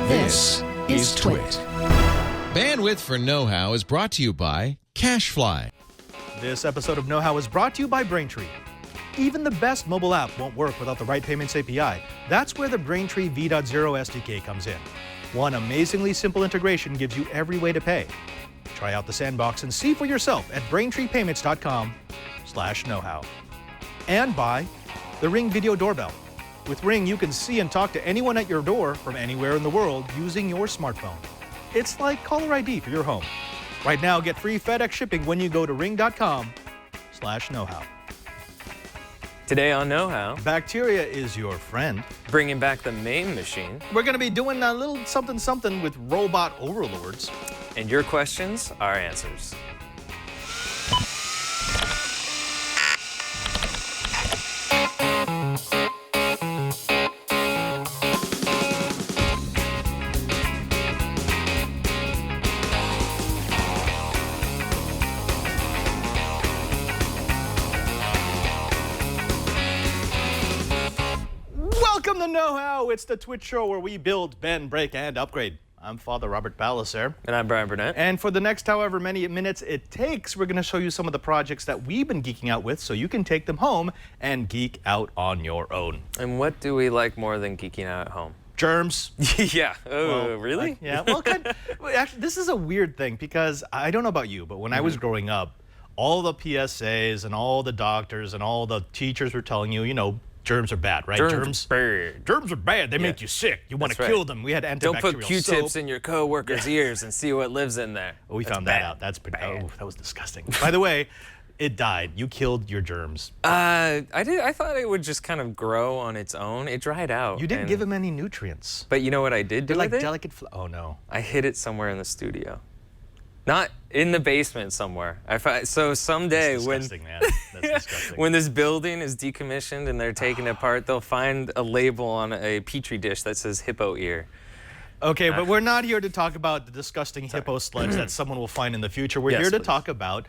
This is Twit. Bandwidth for Know-How is brought to you by CacheFly. This episode of Know-How is brought to you by Braintree. Even the best mobile app won't work without the right payments API. That's where the Braintree V.0 SDK comes in. One amazingly simple integration gives you every way to pay. Try out the sandbox and see for yourself at braintreepayments.com/knowhow. And by the Ring Video Doorbell. With Ring, you can see and talk to anyone at your door from anywhere in the world using your smartphone. It's like caller ID for your home. Right now, get free FedEx shipping when you go to ring.com/knowhow. Today on Know-How, Bacteria is your friend. bringing back the MAME machine, We're going to be doing a little something with robot overlords. and your questions are answers. Welcome to Know-How. It's the Twitch show where we build, bend, break, and upgrade. I'm Father Robert Ballecer. And I'm Bryan Burnett. And for the next however many minutes it takes, we're going to show you some of the projects that we've been geeking out with so you can take them home and geek out on your own. And what do we like more than geeking out at home? Germs. Yeah. Oh, Well, really? Yeah. Well, actually, this is a weird thing because I don't know about you, but when I was growing up, all the PSAs and all the doctors and all the teachers were telling you, germs are bad, right? Germs bad. Germs are bad. They make you sick. You want to That's kill right. them. We had antibacterial Don't put Q-tips soap. in your coworkers' ears and see what lives in there. We That's found bad. that out. That's pretty. Bad. Oh, that was disgusting. By the way, it died. You killed your germs. I did. I thought it would just kind of grow on its own. It dried out. You didn't and- give him any nutrients. But you know what I did do They're like with it? delicate. Oh no. I hid it somewhere in the studio. Not in the basement somewhere. So someday That's when disgusting, man. That's disgusting. when this building is decommissioned and they're taking it apart, they'll find a label on a petri dish that says hippo ear. Okay, but we're not here to talk about the disgusting hippo sludge that someone will find in the future. We're Yes, here to please. talk about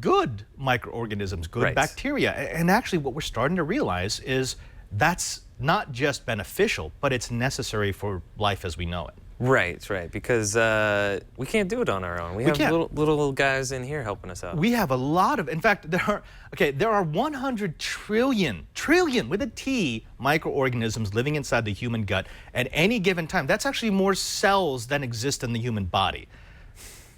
good microorganisms, good Right. bacteria. And actually what we're starting to realize is that's not just beneficial, but it's necessary for life as we know it. Right, because we can't do it on our own. We have can't. little guys in here helping us out. We have a lot of, in fact, there are 100 trillion with a T, microorganisms living inside the human gut at any given time. That's actually more cells than exist in the human body.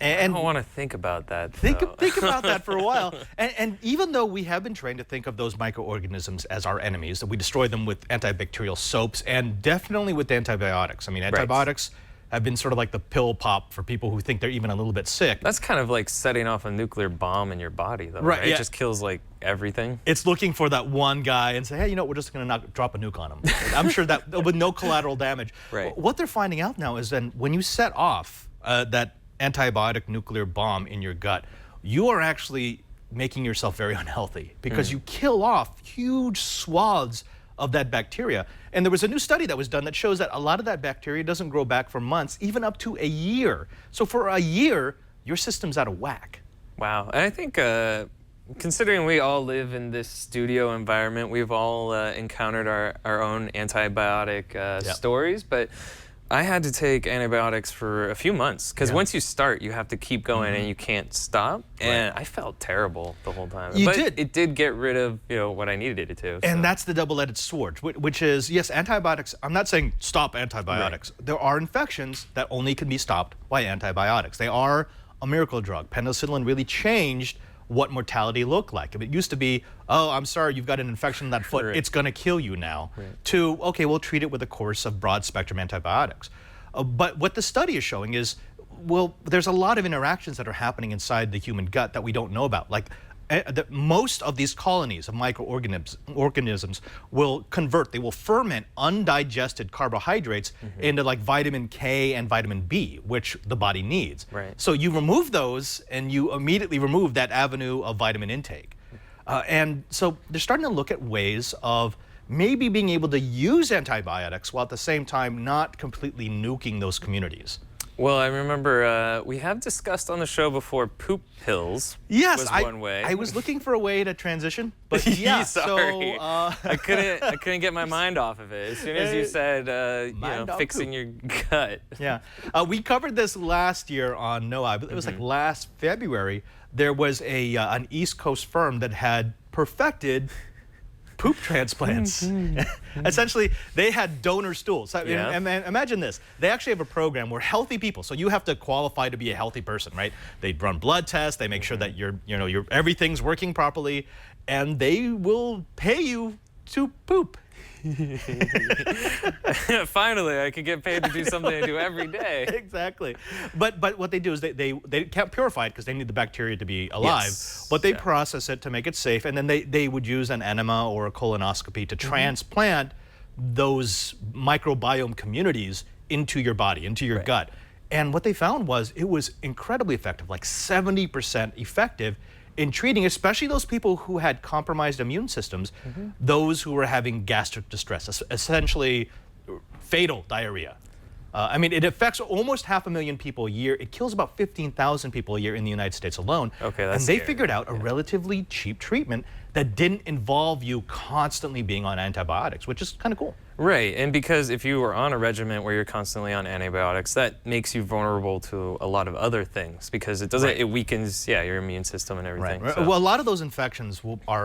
I don't want to think about that. Think though. about that for a while. And even though we have been trained to think of those microorganisms as our enemies, that we destroy them with antibacterial soaps and definitely with antibiotics. I mean, antibiotics have been sort of like the pill pop for people who think they're even a little bit sick. That's kind of like setting off a nuclear bomb in your body, though. Right, Right. yeah. It just kills like everything. It's looking for that one guy and say, hey, we're just going to drop a nuke on him. I'm sure that with no collateral damage. Right. What they're finding out now is then when you set off that antibiotic nuclear bomb in your gut, you are actually making yourself very unhealthy because you kill off huge swaths of that bacteria. And there was a new study that was done that shows that a lot of that bacteria doesn't grow back for months, even up to a year. So for a year, your system's out of whack. Wow. And I think considering we all live in this studio environment, we've all encountered our own antibiotic stories, but I had to take antibiotics for a few months because once you start, you have to keep going and you can't stop. And I felt terrible the whole time. You but did. It did get rid of what I needed it to. And so. that's the double-edged sword, which is, yes, antibiotics. I'm not saying stop antibiotics. Right. There are infections that only can be stopped by antibiotics. They are a miracle drug. Penicillin really changed what mortality looked like. It used to be, oh, I'm sorry, you've got an infection in that foot, it's going to kill you now, to, okay, we'll treat it with a course of broad-spectrum antibiotics. But what the study is showing is, well, there's a lot of interactions that are happening inside the human gut that we don't know about. Like, most of these colonies of microorganisms will convert, they will ferment undigested carbohydrates into like vitamin K and vitamin B, which the body needs. Right. So you remove those and you immediately remove that avenue of vitamin intake. And so they're starting to look at ways of maybe being able to use antibiotics while at the same time not completely nuking those communities. Well, I remember we have discussed on the show before poop pills. Yes, was one way. I was looking for a way to transition, but yeah, Sorry. so I couldn't get my mind off of it as soon as you said fixing your gut. yeah, we covered this last year on NOAA. It was like last February. There was an East Coast firm that had perfected poop transplants. Essentially, they had donor stools. And imagine this. They actually have a program where healthy people, so you have to qualify to be a healthy person, right? They run blood tests, they make sure that your everything's working properly, and they will pay you to poop. Finally, I could get paid to do something I do every day. Exactly. But what they do is they can't purify it because they need the bacteria to be alive. Yes. But they process it to make it safe, and then they would use an enema or a colonoscopy to transplant those microbiome communities into your body, into your gut. And what they found was it was incredibly effective, like 70% effective in treating, especially those people who had compromised immune systems, those who were having gastric distress, essentially fatal diarrhea. I mean, it affects almost 500,000 people a year. It kills about 15,000 people a year in the United States alone. Okay, that's And they scary. figured out a relatively cheap treatment that didn't involve you constantly being on antibiotics, which is kind of cool. Right, and because if you are on a regimen where you're constantly on antibiotics, that makes you vulnerable to a lot of other things because it doesn't, it weakens, your immune system and everything. Right. So. Well, a lot of those infections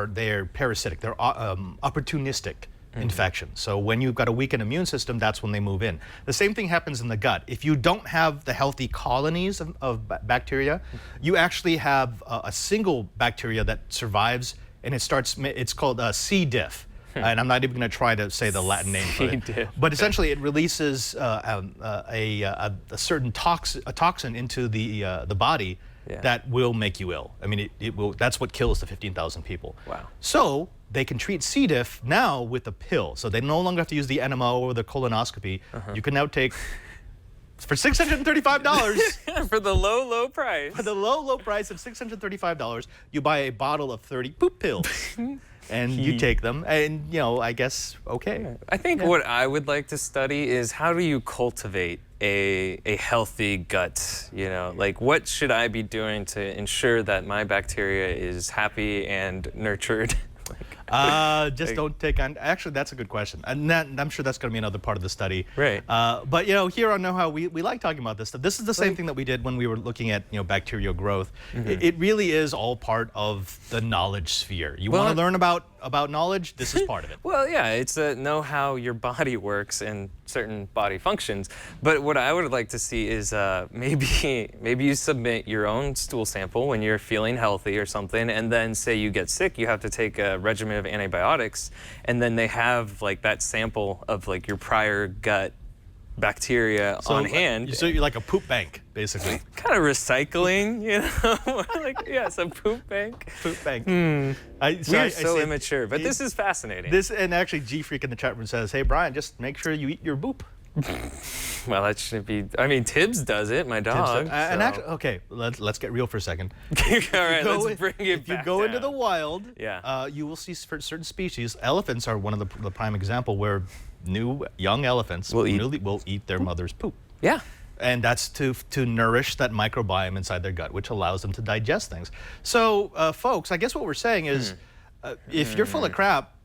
they're parasitic. They're opportunistic infections. So when you've got a weakened immune system, that's when they move in. The same thing happens in the gut. If you don't have the healthy colonies of bacteria, you actually have a single bacteria that survives, and it's called C. diff. And I'm not even going to try to say the Latin name for it. But essentially, it releases a certain toxin into the body that will make you ill. I mean, it will. That's what kills the 15,000 people. Wow. So they can treat C. diff now with a pill. So they no longer have to use the enema or the colonoscopy. You can now take, for $635, For the low price. for the low price of $635, you buy a bottle of 30 poop pills. And you take them, and I guess okay. I think what I would like to study is how do you cultivate a healthy gut? Like what should I be doing to ensure that my bacteria is happy and nurtured? Just don't take on. Actually, that's a good question, and I'm sure that's going to be another part of the study. Right. But here on Know How, we like talking about this stuff. This is the same thing that we did when we were looking at bacterial growth. It really is all part of the knowledge sphere. You want to learn about knowledge? This is part of it. Well, yeah, it's know how your body works and certain body functions. But what I would like to see is maybe you submit your own stool sample when you're feeling healthy or something, and then say you get sick, you have to take a regimen of antibiotics, and then they have like that sample of like your prior gut bacteria on hand. So you're like a poop bank, basically. Kind of recycling, some poop bank. Poop bank. We're so immature, but this is fascinating. And actually, G Freak in the chat room says, "Hey Brian, just make sure you eat your boop." Well, that shouldn't be. I mean, Tibbs does it, my dog. And actually, okay, let's get real for a second. All right, let's bring it back. If you go into the wild, Yeah. You will see for certain species. Elephants are one of the prime example where young elephants will eat their mother's poop. Yeah. And that's to nourish that microbiome inside their gut, which allows them to digest things. So, folks, I guess what we're saying is, if you're full of crap,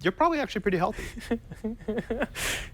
you're probably actually pretty healthy.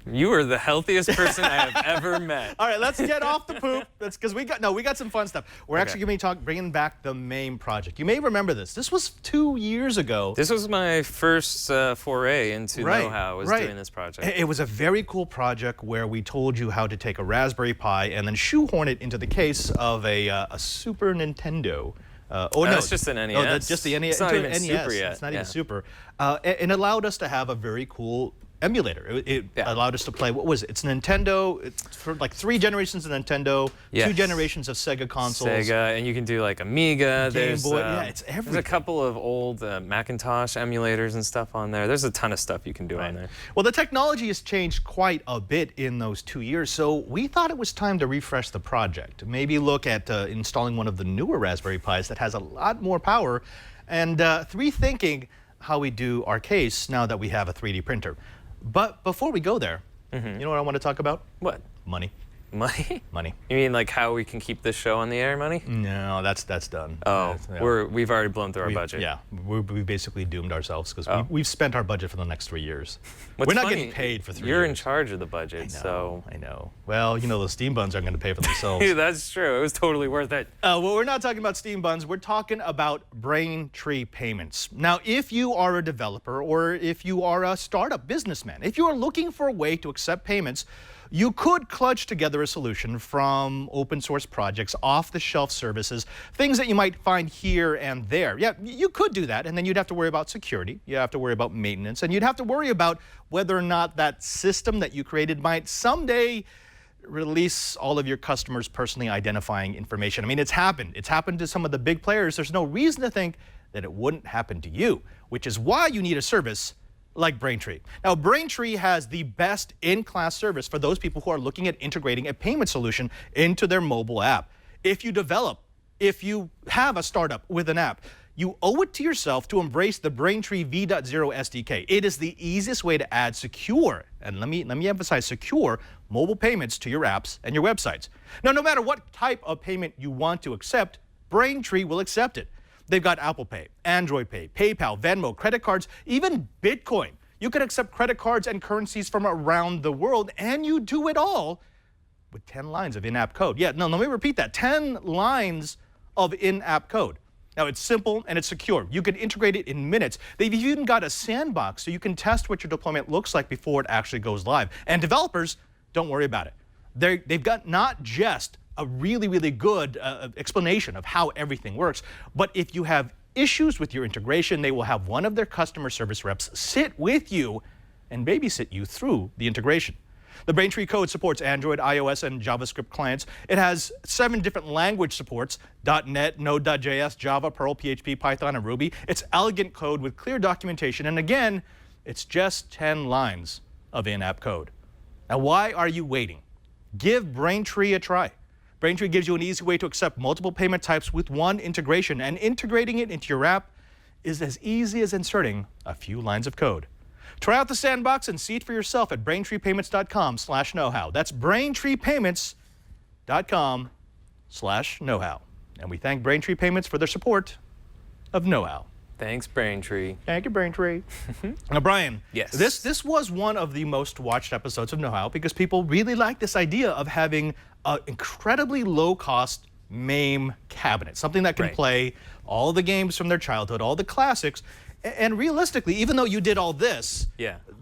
You are the healthiest person I have ever met. All right, let's get off the poop. That's because we got some fun stuff. We're actually going to be bringing back the MAME project. You may remember this. This was 2 years ago. This was my first foray into know-how. Was doing this project. It was a very cool project where we told you how to take a Raspberry Pi and then shoehorn it into the case of a Super Nintendo. No, it's just an NES. No, that's just the NES. It's not even NES. super yet. It's not even super. And allowed us to have a very cool emulator. It allowed us to play, what was it? It's Nintendo. It's for like 3 generations of Nintendo, 2 generations of Sega consoles. Sega, and you can do like Amiga. Game Boy, it's everything. There's a couple of old Macintosh emulators and stuff on there. There's a ton of stuff you can do on there. Well, the technology has changed quite a bit in those 2 years, so we thought it was time to refresh the project. Maybe look at installing one of the newer Raspberry Pis that has a lot more power, and rethinking how we do our case now that we have a 3D printer. But before we go there, you know what I want to talk about? What? Money. Money? Money. You mean like how we can keep this show on the air money? No, that's done. Oh, Yeah. we've already blown through our budget. Yeah, we basically doomed ourselves because we've spent our budget for the next 3 years. What's We're not funny, getting paid for 3 You're years. in charge of the budget, so. I know. Well, you know, those steam buns aren't going to pay for themselves. That's true. It was totally worth it. Well, we're not talking about steam buns. We're talking about Braintree payments. Now, if you are a developer or if you are a startup businessman, if you are looking for a way to accept payments, you could clutch together a solution from open source projects, off-the-shelf services, things that you might find here and there. Yeah, you could do that, and then you'd have to worry about security, you'd have to worry about maintenance, and you'd have to worry about whether or not that system that you created might someday release all of your customers' personally identifying information. I mean, it's happened. It's happened to some of the big players. There's no reason to think that it wouldn't happen to you, which is why you need a service like Braintree. Now, Braintree has the best in-class service for those people who are looking at integrating a payment solution into their mobile app. If you have a startup with an app, you owe it to yourself to embrace the Braintree V.0 SDK. It is the easiest way to add secure, and let me emphasize secure, mobile payments to your apps and your websites. Now, no matter what type of payment you want to accept, Braintree will accept it. They've got Apple Pay, Android Pay, PayPal, Venmo, credit cards, even Bitcoin. You can accept credit cards and currencies from around the world, and you do it all with 10 lines of in-app code. Yeah, no, let me repeat that. 10 lines of in-app code. Now, it's simple and it's secure. You can integrate it in minutes. They've even got a sandbox so you can test what your deployment looks like before it actually goes live. And developers, don't worry about it. They've got not just a really, really good explanation of how everything works, but if you have issues with your integration, they will have one of their customer service reps sit with you and babysit you through the integration. The Braintree code supports Android, iOS, and JavaScript clients. It has 7 different language supports: .NET, Node.js, Java, Perl, PHP, Python, and Ruby. It's elegant code with clear documentation, and again, it's just 10 lines of in-app code. Now, why are you waiting? Give Braintree a try. Braintree gives you an easy way to accept multiple payment types with one integration, and integrating it into your app is as easy as inserting a few lines of code. Try out the sandbox and see it for yourself at braintreepayments.com/knowhow. That's braintreepayments.com/knowhow. And we thank Braintree Payments for their support of Know-How. Thanks, Braintree. Thank you, Braintree. Now, Brian, yes. This was one of the most watched episodes of Know-How because people really like this idea of having an incredibly low-cost MAME cabinet, something that can play all the games from their childhood, all the classics. And realistically, even though you did all this,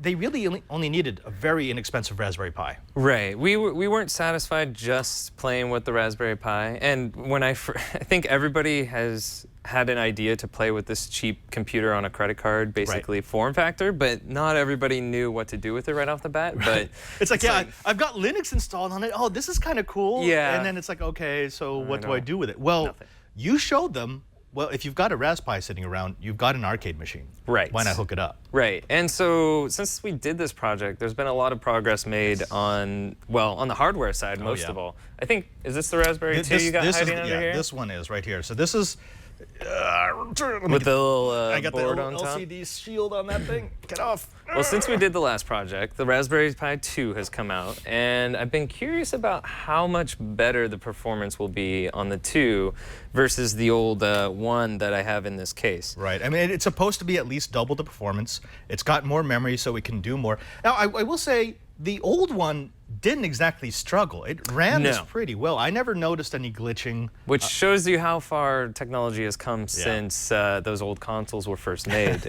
they really only needed a very inexpensive Raspberry Pi. Right. We weren't satisfied just playing with the Raspberry Pi. And when I think everybody has had an idea to play with this cheap computer on a credit card, basically form factor, but not everybody knew what to do with it right off the bat. But it's like, I've got Linux installed on it. Oh, this is kind of cool. Yeah. And then it's like, okay, so what do I do with it? Well, you showed them. Well, if you've got a Raspberry Pi sitting around, you've got an arcade machine. Right. Why not hook it up? Right. And so since we did this project, there's been a lot of progress made on the hardware side most of all. I think, is this the Raspberry 2 you got hiding under here? This one is right here. So this is... with the little I got board the on top? LCD shield on that thing. Get off. Well, since we did the last project, the Raspberry Pi 2 has come out, and I've been curious about how much better the performance will be on the 2 versus the old 1 that I have in this case. Right. I mean, it's supposed to be at least double the performance. It's got more memory, so it can do more. Now, I will say the old one didn't exactly struggle. It ran this pretty well. I never noticed any glitching. Which shows you how far technology has come since those old consoles were first made.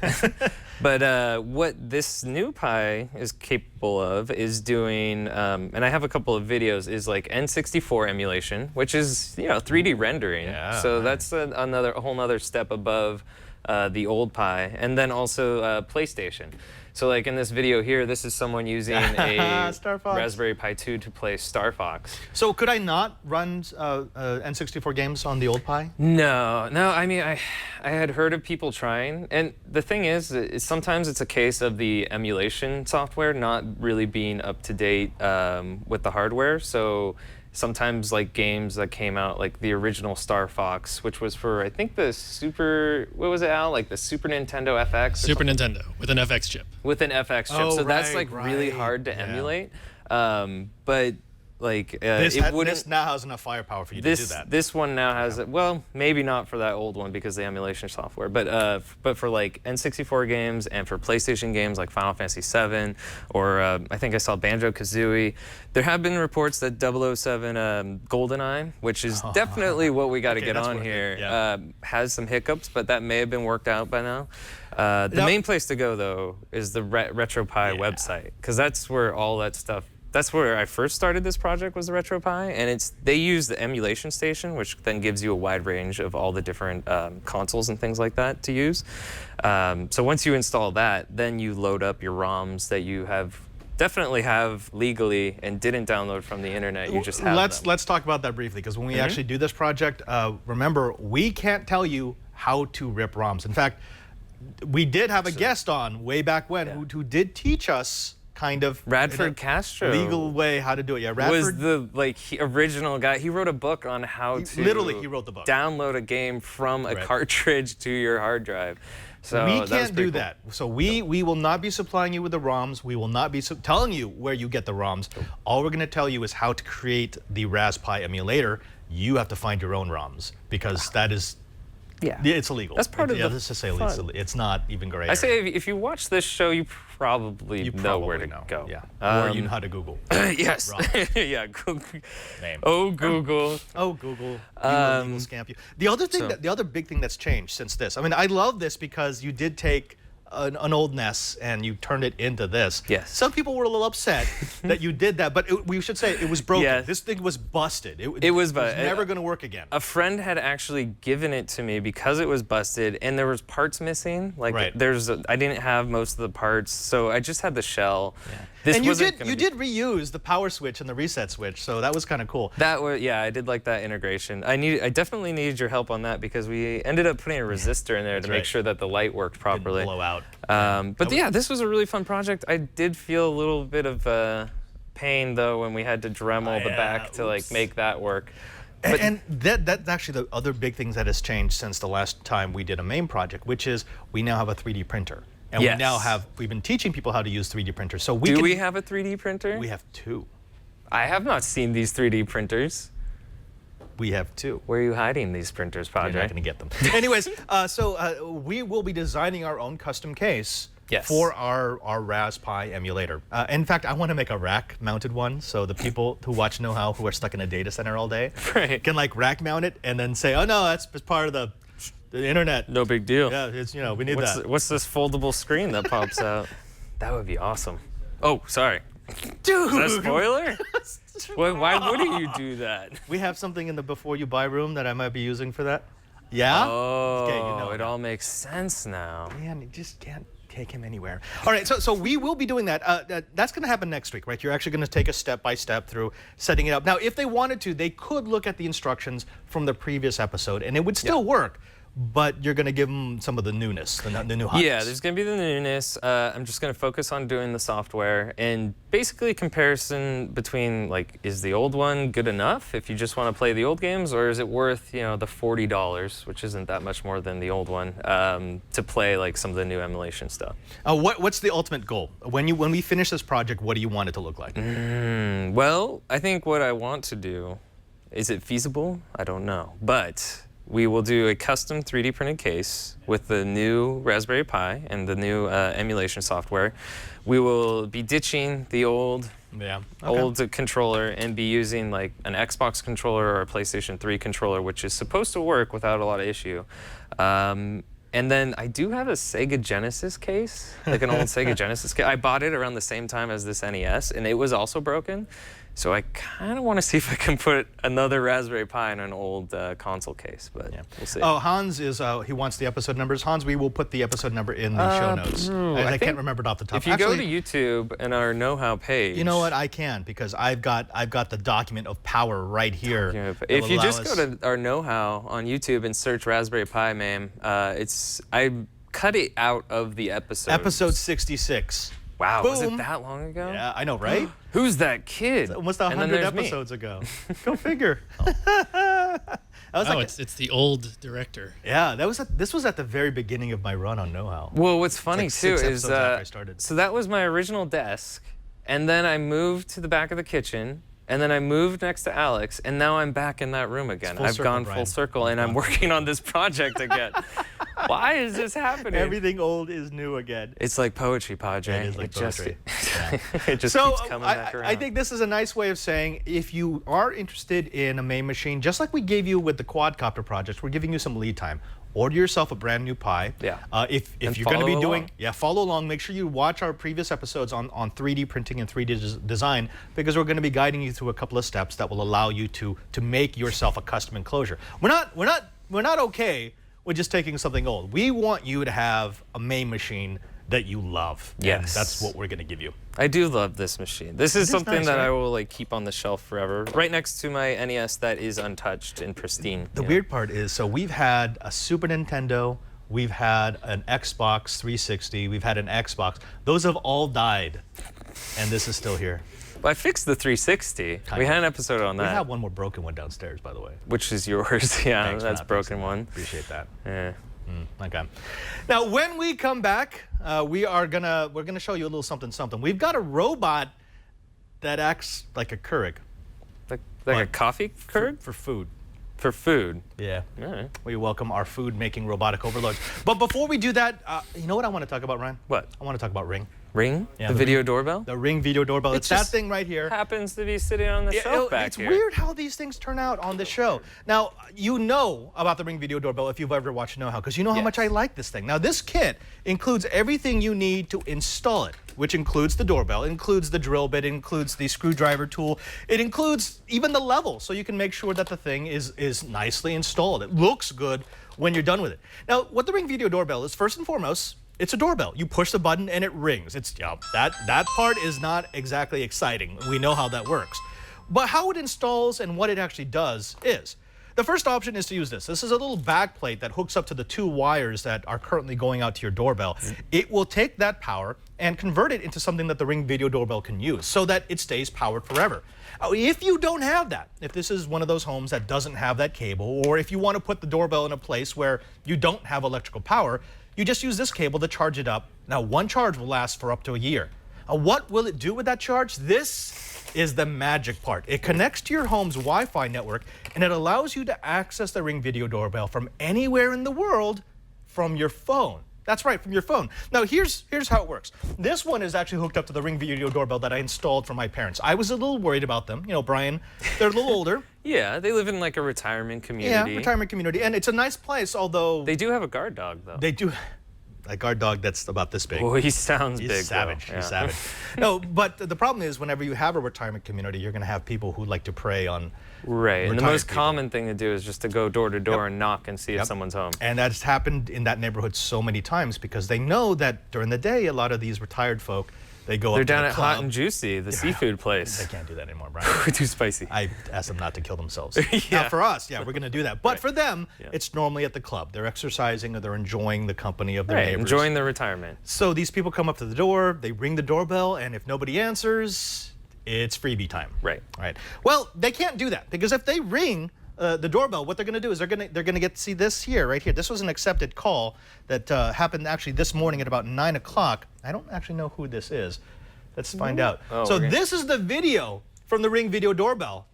But what this new Pi is capable of is doing, and I have a couple of videos, is like N64 emulation, which is 3D rendering. Yeah, so that's a whole nother step above the old Pi, and then also PlayStation. So like in this video here, this is someone using a Raspberry Pi 2 to play Star Fox. So could I not run N64 games on the old Pi? No. I mean, I had heard of people trying, and the thing is sometimes it's a case of the emulation software not really being up to date with the hardware. So sometimes like games that came out, like the original Star Fox, which was for, I think the what was it, Al? Like the Super Nintendo FX? Super Nintendo with an FX chip. With an FX chip. Oh, so that's like really hard to emulate. But Like this now has enough firepower for you to do that. This one now has well, maybe not for that old one because of the emulation software, but for like N64 games and for PlayStation games like Final Fantasy VII, or I think I saw Banjo-Kazooie. There have been reports that 007 GoldenEye, which is definitely what we got to get on here, has some hiccups, but that may have been worked out by now. The main place to go though is the RetroPie website, because that's where all that stuff. That's where I first started this project, was the RetroPie, and they use the emulation station, which then gives you a wide range of all the different consoles and things like that to use. So once you install that, then you load up your ROMs that you definitely have legally and didn't download from the internet. You just have them. Let's talk about that briefly, because when we actually do this project, remember, we can't tell you how to rip ROMs. In fact, we did have a guest on way back when who did teach us kind of Radford Castro legal way how to do it. Yeah, Radford was the original guy. He wrote a book on how to literally he wrote the book. Download a game from a cartridge to your hard drive. So we can't do that. So we will not be supplying you with the ROMs. We will not be telling you where you get the ROMs. All we're going to tell you is how to create the Raspberry Pi emulator. You have to find your own ROMs, because that is. Yeah, it's illegal. That's part of the let's just say it's not even great. I say if you watch this show, you probably know where to go. Yeah, or you know how to Google. Yes. Yeah. Google. Name. Oh, Google. Oh, Google. We will scamp you. The other thing, the other big thing that's changed since this. I mean, I love this because you did take an old NES and you turned it into this. Yes. Some people were a little upset that you did that, but we should say it was broken. Yeah. This thing was busted. It was never going to work again. A friend had actually given it to me because it was busted and there was parts missing. Like I didn't have most of the parts, so I just had the shell. Yeah. And you did reuse the power switch and the reset switch, so that was kind of cool. That was I did like that integration. I definitely needed your help on that because we ended up putting a resistor in there to make sure that the light worked properly. Didn't blow out. But yeah, this was a really fun project. I did feel a little bit of pain though when we had to Dremel the back to make that work. But and that's actually the other big things that has changed since the last time we did a MAME project, which is we now have a 3D printer. And we've been teaching people how to use 3D printers. So do we have a 3D printer? We have two. I have not seen these 3D printers. We have two. Where are you hiding these printers, Padre? You're not going to get them. Anyways, so we will be designing our own custom case for our Raspberry Pi emulator. In fact, I want to make a rack-mounted one, so the people who watch Know How who are stuck in a data center all day can rack mount it and then say, oh no, that's part of the internet. No big deal. Yeah, it's we need that. What's this foldable screen that pops out? That would be awesome. Oh, sorry. Dude! Is that a spoiler? Why wouldn't you do that? We have something in the before you buy room that I might be using for that. Yeah? Oh, okay, it all makes sense now. Man, you just can't take him anywhere. All right, so we will be doing that. That's going to happen next week, right? You're actually going to take us step by step through setting it up. Now, if they wanted to, they could look at the instructions from the previous episode, and it would still work. But you're going to give them some of the newness, the new hotness. Yeah, there's going to be the newness. I'm just going to focus on doing the software and basically comparison between, is the old one good enough if you just want to play the old games, or is it worth, the $40, which isn't that much more than the old one, to play some of the new emulation stuff. What's the ultimate goal? When we finish this project, what do you want it to look like? Well, I think what I want to do, is it feasible? I don't know, but we will do a custom 3D printed case with the new Raspberry Pi and the new emulation software. We will be ditching the old controller and be using an Xbox controller or a PlayStation 3 controller, which is supposed to work without a lot of issue. And then I do have a Sega Genesis case, an old Sega Genesis case. I bought it around the same time as this NES, and it was also broken. So I kind of want to see if I can put another Raspberry Pi in an old console case, but we'll see. Oh, Hans he wants the episode numbers. Hans, we will put the episode number in the show notes. I can't remember it off the top. If you go to YouTube and our Know How page. You know what? I can, because I've got the document of power right here. If you just go to our Know How on YouTube and search Raspberry Pi MAME, I cut it out of the episode. Episode 66. Wow, Boom. was it that long ago? Yeah, I know, right? Who's that kid? It's almost 100 episodes ago. Go figure. It's the old director. Yeah, this was at the very beginning of my run on Know How. Well, what's funny too is after I started. So that was my original desk, and then I moved to the back of the kitchen, And then I moved next to Alex, and now I'm back in that room again. I've gone full circle, and I'm working on this project again. Why is this happening? Everything old is new again. It's like poetry, Padre. It is like poetry. It just keeps coming back around. I think this is a nice way of saying if you are interested in a MAME machine, just like we gave you with the quadcopter projects, we're giving you some lead time. Order yourself a brand new Pi. Yeah. If you're going to be doing, follow along. Make sure you watch our previous episodes on 3D printing and 3D design, because we're going to be guiding you through a couple of steps that will allow you to make yourself a custom enclosure. We're not okay with just taking something old. We want you to have a MAME machine that you love. Yes. And that's what we're going to give you. I do love this machine. This is something nice, that right? I will like keep on the shelf forever, right next to my NES that is untouched and pristine. The weird part is, so we've had a Super Nintendo, we've had an Xbox 360, we've had an Xbox. Those have all died, and this is still here. Well, I fixed the 360. We had an episode on that. We have one more broken one downstairs, by the way. Which is yours. Yeah, Thanks, that's Matt. broken one. Appreciate that. Yeah. Okay. Now, when we come back, we're gonna show you a little something. We've got a robot that acts like a Keurig. Like a coffee Keurig? For food. For food. Yeah. All right. We welcome our food-making robotic overlords. But before we do that, you know what I want to talk about, Ryan? What? I want to talk about Ring. Ring? Yeah, the video doorbell? The Ring video doorbell. It's that just thing right here. Happens to be sitting on the shelf back it's here. weird how these things turn out on the show. Now, you know about the Ring video doorbell if you've ever watched Know How, because you know how much I like this thing. Now, this kit includes everything you need to install it, which includes the doorbell, includes the drill bit, includes the screwdriver tool. It includes even the level, so you can make sure that the thing is nicely installed. It looks good when you're done with it. Now, what the Ring video doorbell is, first and foremost, it's a doorbell. You push the button and it rings. It's that part is not exactly exciting. We know how that works. But how it installs and what it actually does is, the first option is to use this. This is a little back plate that hooks up to the 2 wires that are currently going out to your doorbell. It will take that power and convert it into something that the Ring video doorbell can use so that it stays powered forever. If you don't have that, if this is one of those homes that doesn't have that cable, or if you want to put the doorbell in a place where you don't have electrical power, you just use this cable to charge it up. Now, one charge will last for up to a year. What will it do with that charge? This is the magic part. It connects to your home's Wi-Fi network, and it allows you to access the Ring video doorbell from anywhere in the world from your phone. That's right, from your phone. Now, here's how it works. This one is actually hooked up to the Ring video doorbell that I installed for my parents. I was a little worried about them. You know, Brian, they're a little older. Yeah, they live in like a retirement community. Yeah, retirement community. And it's a nice place, although... They do have a guard dog, though. They do. A guard dog that's about this big. Oh, he sounds He's big, savage. though. He's Yeah. savage. No, but the problem is whenever you have a retirement community, you're going to have people who like to prey on Right, and the retired most people. common thing to do is just to go door to door and knock and see if someone's home. And that's happened in that neighborhood so many times because they know that during the day, a lot of these retired folk, they go They're up to down the at club. Hot and Juicy, the seafood place. They can't do that anymore, Brian. Too spicy. I asked them not to kill themselves. Yeah. Now, for us, we're going to do that. But Right. for them, Yeah. it's normally at the club. They're exercising or they're enjoying the company of their Right, neighbors. enjoying their retirement. So these people come up to the door, they ring the doorbell, and if nobody answers, it's freebie time. Right. Right. Well, they can't do that because if they ring the doorbell, what they're going to do is they're going to get to see this here, right here. This was an accepted call that happened actually this morning at about 9 o'clock. I don't actually know who this is. Let's find out. Oh, so we're gonna- this is the video from the Ring video doorbell.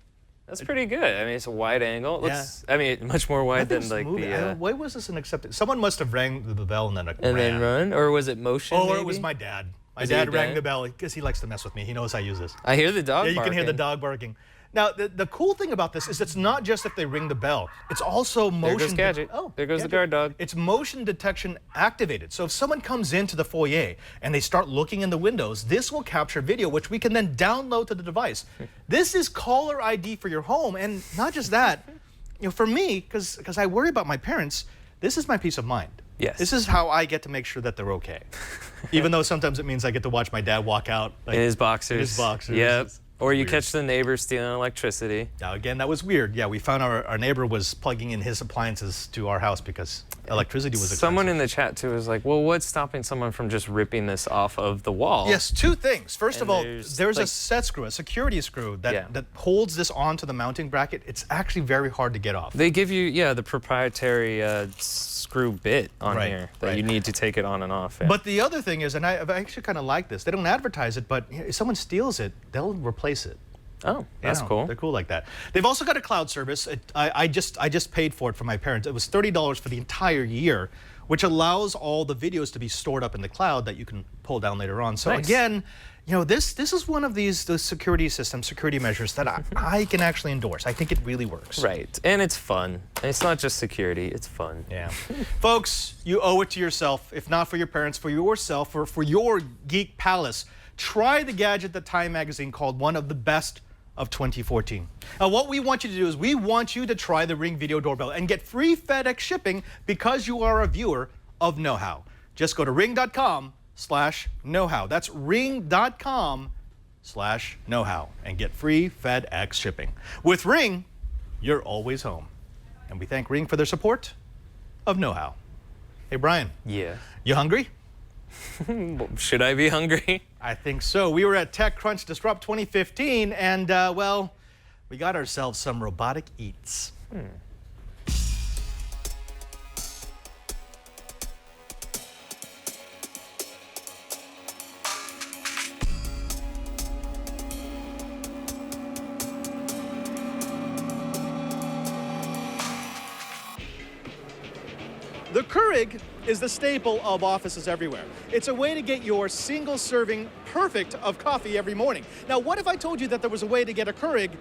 That's pretty good. I mean, it's a wide angle. It looks, I mean, much more I wide think than it's like moving. the. Why was this an accepted? Someone must have rang the bell and then And then run, or was it motion? Oh, or it maybe? was my dad. My Was it your dad rang dad? the bell because he likes to mess with me. He knows I use this. I hear the dog. Yeah, you can hear the barking. dog barking. Now, the cool thing about this is it's not just if they ring the bell. It's also motion. There goes Gadget. There goes the guard dog. It's motion detection activated. So if someone comes into the foyer and they start looking in the windows, this will capture video, which we can then download to the device. This is caller ID for your home, and not just that. You know, for me, because I worry about my parents, this is my peace of mind. Yes. This is how I get to make sure that they're okay. Even though sometimes it means I get to watch my dad walk out. Like, In his boxers. In his boxers. Yep. It's Or you weird. catch the neighbor stealing electricity. Now, again, that was weird. Yeah, we found our neighbor was plugging in his appliances to our house because electricity was expensive. Someone in the chat too was like, "Well, what's stopping someone from just ripping this off of the wall?" Yes, two things. First And of all, there's, there's a like- set screw, a security screw that, that holds this onto the mounting bracket. It's actually very hard to get off. They give you, the proprietary screw bit on Right, here that right. you need to take it on and off. Yeah. But the other thing is, and I actually kind of like this, they don't advertise it, but if someone steals it, they'll replace it. Oh, that's cool. They're cool like that. They've also got a cloud service. I just paid for it for my parents. It was $30 for the entire year, which allows all the videos to be stored up in the cloud that you can pull down later on. So again, this is one of the security measures that I can actually endorse. I think it really works. Right, and it's fun. It's not just security, it's fun. Yeah. Folks, you owe it to yourself, if not for your parents, for yourself, or for your geek palace. Try the gadget that Time Magazine called one of the best of 2014. Now, what we want you to do is we want you to try the Ring Video Doorbell and get free FedEx shipping because you are a viewer of Know How. Just go to ring.com/knowhow. That's ring.com/knowhow and get free FedEx shipping. With Ring, you're always home. And we thank Ring for their support of Know How. Hey, Brian. Yeah. You hungry? Should I be hungry? I think so. We were at TechCrunch Disrupt 2015, and, well, we got ourselves some robotic eats. The Keurig is the staple of offices everywhere. It's a way to get your single serving perfect of coffee every morning. Now, what if I told you that there was a way to get a Keurig,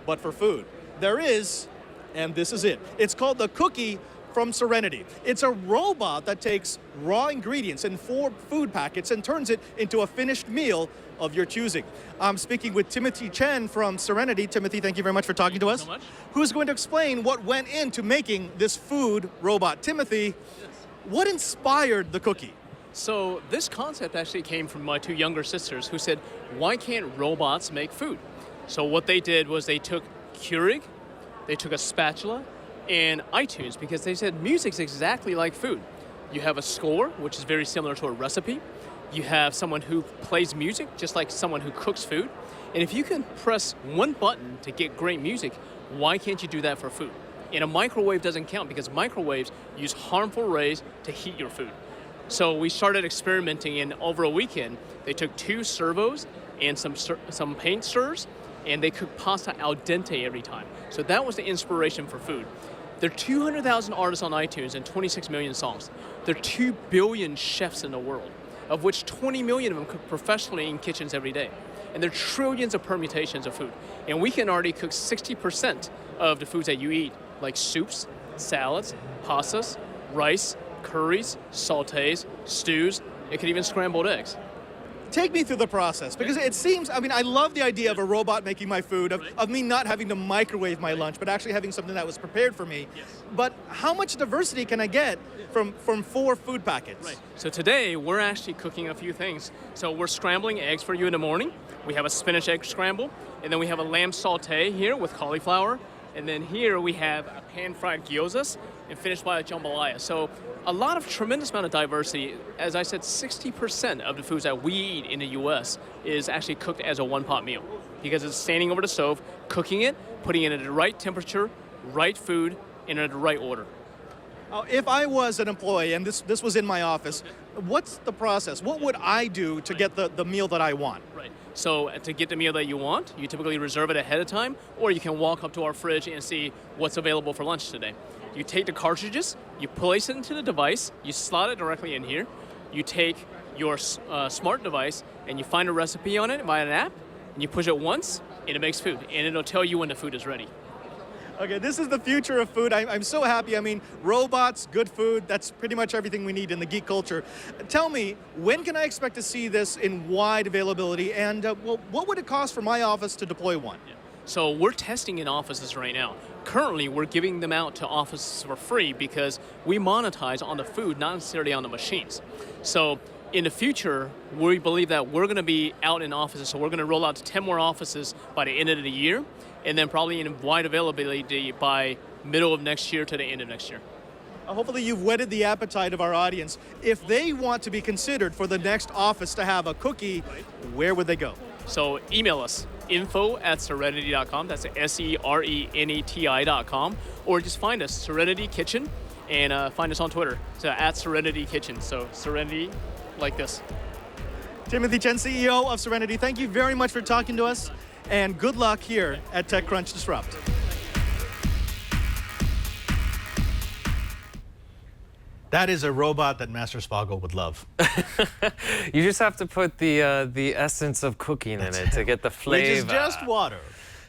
but for food? There is, and this is it. It's called the Cookie from Serenity. It's a robot that takes raw ingredients in 4 food packets and turns it into a finished meal of your choosing. I'm speaking with Timothy Chen from Serenity. Timothy, thank you very much for talking to us. Thank you so much. Who's going to explain what went into making this food robot. Timothy, what inspired the cookie? So this concept actually came from my 2 younger sisters who said, why can't robots make food? So what they did was they took Keurig, they took a spatula, and iTunes, because they said music's exactly like food. You have a score, which is very similar to a recipe. You have someone who plays music, just like someone who cooks food. And if you can press one button to get great music, why can't you do that for food? And a microwave doesn't count because microwaves use harmful rays to heat your food. So we started experimenting, and over a weekend, they took 2 servos and some paint stirrers, and they cooked pasta al dente every time. So that was the inspiration for food. There are 200,000 artists on iTunes and 26 million songs. There are 2 billion chefs in the world, of which 20 million of them cook professionally in kitchens every day. And there are trillions of permutations of food. And we can already cook 60% of the foods that you eat, like soups, salads, pastas, rice, curries, sautés, stews. It could even scrambled eggs. Take me through the process, because it seems, I love the idea of a robot making my food, of me not having to microwave my lunch, but actually having something that was prepared for me. Yes. But how much diversity can I get from 4 food packets? Right. So today, we're actually cooking a few things. So we're scrambling eggs for you in the morning. We have a spinach egg scramble, and then we have a lamb sauté here with cauliflower. And then here we have a pan-fried gyozas and finished by a jambalaya. So a lot of tremendous amount of diversity. As I said, 60% of the foods that we eat in the US is actually cooked as a one-pot meal because it's standing over the stove, cooking it, putting it at the right temperature, right food, and in the right order. If I was an employee and this was in my office, what's the process? What would I do to get the meal that I want? Right. So to get the meal that you want, you typically reserve it ahead of time, or you can walk up to our fridge and see what's available for lunch today. You take the cartridges, you place it into the device, you slot it directly in here. You take your smart device and you find a recipe on it via an app, and you push it once, and it makes food, and it'll tell you when the food is ready. Okay, this is the future of food. I'm so happy. Robots, good food, that's pretty much everything we need in the geek culture. Tell me, when can I expect to see this in wide availability, and what would it cost for my office to deploy one? Yeah. So we're testing in offices right now. Currently, we're giving them out to offices for free because we monetize on the food, not necessarily on the machines. So in the future, we believe that we're going to be out in offices, so we're going to roll out to 10 more offices by the end of the year, and then probably in wide availability by middle of next year to the end of next year. Hopefully you've whetted the appetite of our audience. If they want to be considered for the next office to have a cookie, where would they go? So email us, info@serenity.com, that's SERENETI.com, or just find us, Serenity Kitchen, and find us on Twitter, so @Serenity Kitchen, so Serenity like this. Timothy Chen, CEO of Serenity, thank you very much for talking to us. and good luck here at TechCrunch Disrupt. That is a robot that Master Spago would love. You just have to put the essence of cooking in it to get the flavor. Which is just water.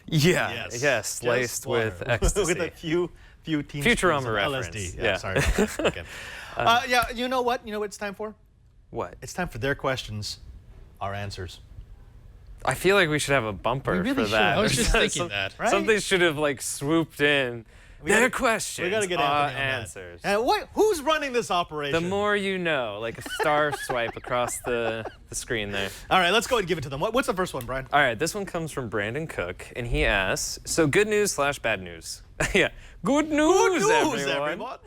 Yeah, yes, laced with ecstasy. With a few teaspoons Futurama of reference. LSD. Yeah. Sorry about that. Okay. Yeah, you know what? You know what it's time for? What? It's time for their questions, our answers. I feel like we should have a bumper We really for should. that. I was just thinking Some- that. Right? Something should have like swooped in. Their questions We got to get are Anthony on that. answers. And who's running this operation? The more you know, like a star swipe across the screen there. All right, let's go ahead and give it to them. What's the first one, Brian? All right, this one comes from Brandon Cook, and he asks, so good news / bad news? Yeah, good news, everyone.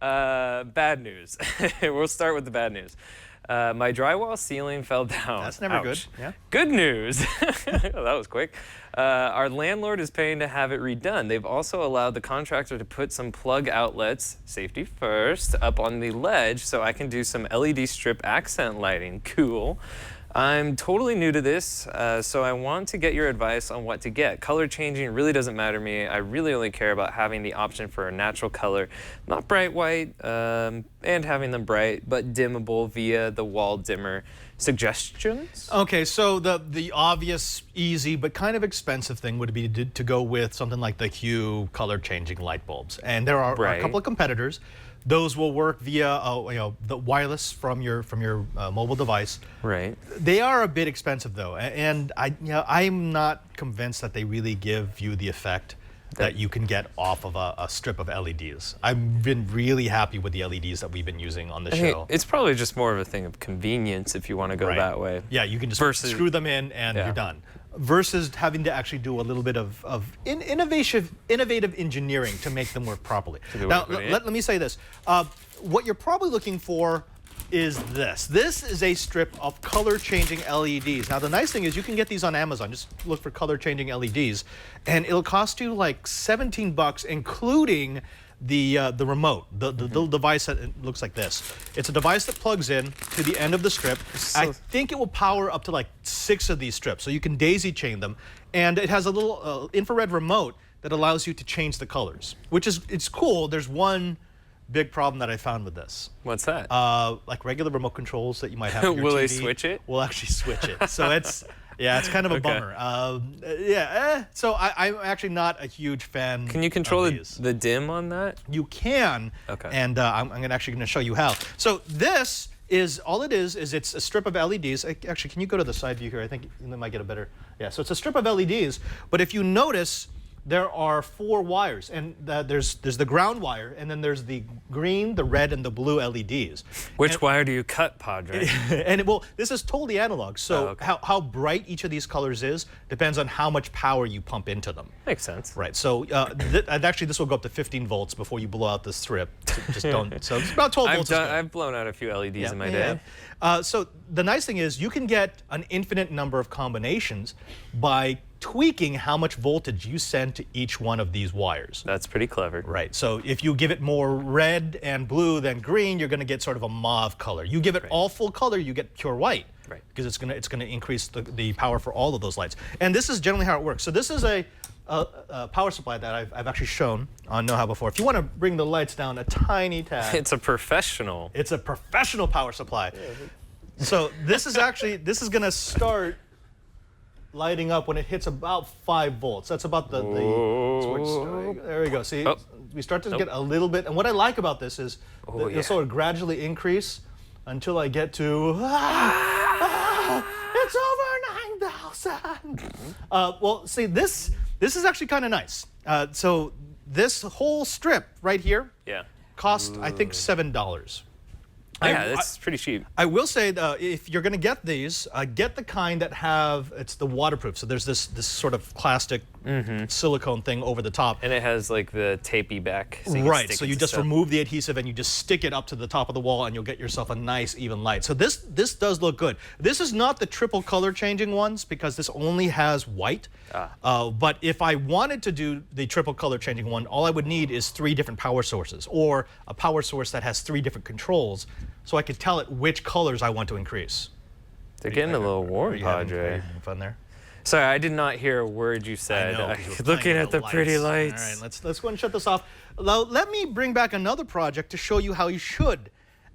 Bad news. We'll start with the bad news. My drywall ceiling fell down. That's never good. Ouch. Yeah. Good news. That was quick. Our landlord is paying to have it redone. They've also allowed the contractor to put some plug outlets, safety first, up on the ledge so I can do some LED strip accent lighting. Cool. I'm totally new to this, so I want to get your advice on what to get. Color changing really doesn't matter to me. I really only care about having the option for a natural color, not bright white, and having them bright, but dimmable via the wall dimmer. Suggestions? Okay, so the obvious, easy, but kind of expensive thing would be to go with something like the Hue color-changing light bulbs. And there are a couple of competitors. Those will work via the wireless from your mobile device. Right. They are a bit expensive though, and I'm not convinced that they really give you the effect that you can get off of a strip of LEDs. I've been really happy with the LEDs that we've been using on the show. It's probably just more of a thing of convenience if you want to go that way. Yeah, you can just Versus- screw them in and you're done. Versus having to actually do a little bit of innovative engineering to make them work properly. Now, let me say this. What you're probably looking for is this. This is a strip of color-changing LEDs. Now, the nice thing is you can get these on Amazon. Just look for color-changing LEDs, and it'll cost you like $17, including the remote, the little device that it looks like this. It's a device that plugs in to the end of the strip. I think it will power up to like 6 of these strips, so you can daisy chain them. And it has a little infrared remote that allows you to change the colors, which is it's cool. There's one big problem that I found with this. What's that? Like regular remote controls that you might have on your Will TV, they switch it? Will actually switch it. So it's it's kind of a bummer. So I'm actually not a huge fan. Can you control of these. the dim on that? You can. Okay. And I'm actually going to show you how. So this is all it is it's a strip of LEDs. Actually, can you go to the side view here? I think you might get a better. Yeah. So it's a strip of LEDs. But if you notice, there are 4 wires, and there's the ground wire, and then there's the green, the red, and the blue LEDs. Which wire do you cut, Padre? And this is totally analog. So how bright each of these colors is depends on how much power you pump into them. Makes sense. Right. So actually, this will go up to 15 volts before you blow out the strip. Just don't. So it's about 12 volts. I've blown out a few LEDs in my day. So the nice thing is you can get an infinite number of combinations by tweaking how much voltage you send to each one of these wires. That's pretty clever. Right. So if you give it more red and blue than green, you're going to get sort of a mauve color. You give it all full color, you get pure white. Right. Because it's going to increase the power for all of those lights. And this is generally how it works. So this is a power supply that I've actually shown on Know How before. If you want to bring the lights down a tiny tad. It's a professional. It's a professional power supply. So this is going to start lighting up when it hits about 5 volts. That's about the there we go. See, we start to get a little bit. And what I like about this is it'll sort of gradually increase until I get to it's over 9,000. Well, see, this is actually kind of nice. So this whole strip right here cost I think $7. Yeah, that's pretty cheap. I will say, if you're going to get these, get the kind that it's the waterproof. So there's this sort of plastic silicone thing over the top. And it has like the tapey back. So you Right, so you just remove the adhesive and you just stick it up to the top of the wall and you'll get yourself a nice even light. So this does look good. This is not the triple color changing ones because this only has white. But if I wanted to do the triple color changing one, all I would need is 3 different power sources or a power source that has 3 different controls. So I could tell it which colors I want to increase. They're getting a little warm, Padre. Having fun there? Sorry, I did not hear a word you said. I know, 'cause you were Looking playing at with the pretty lights. All right, let's go ahead and shut this off. Now, let me bring back another project to show you how you should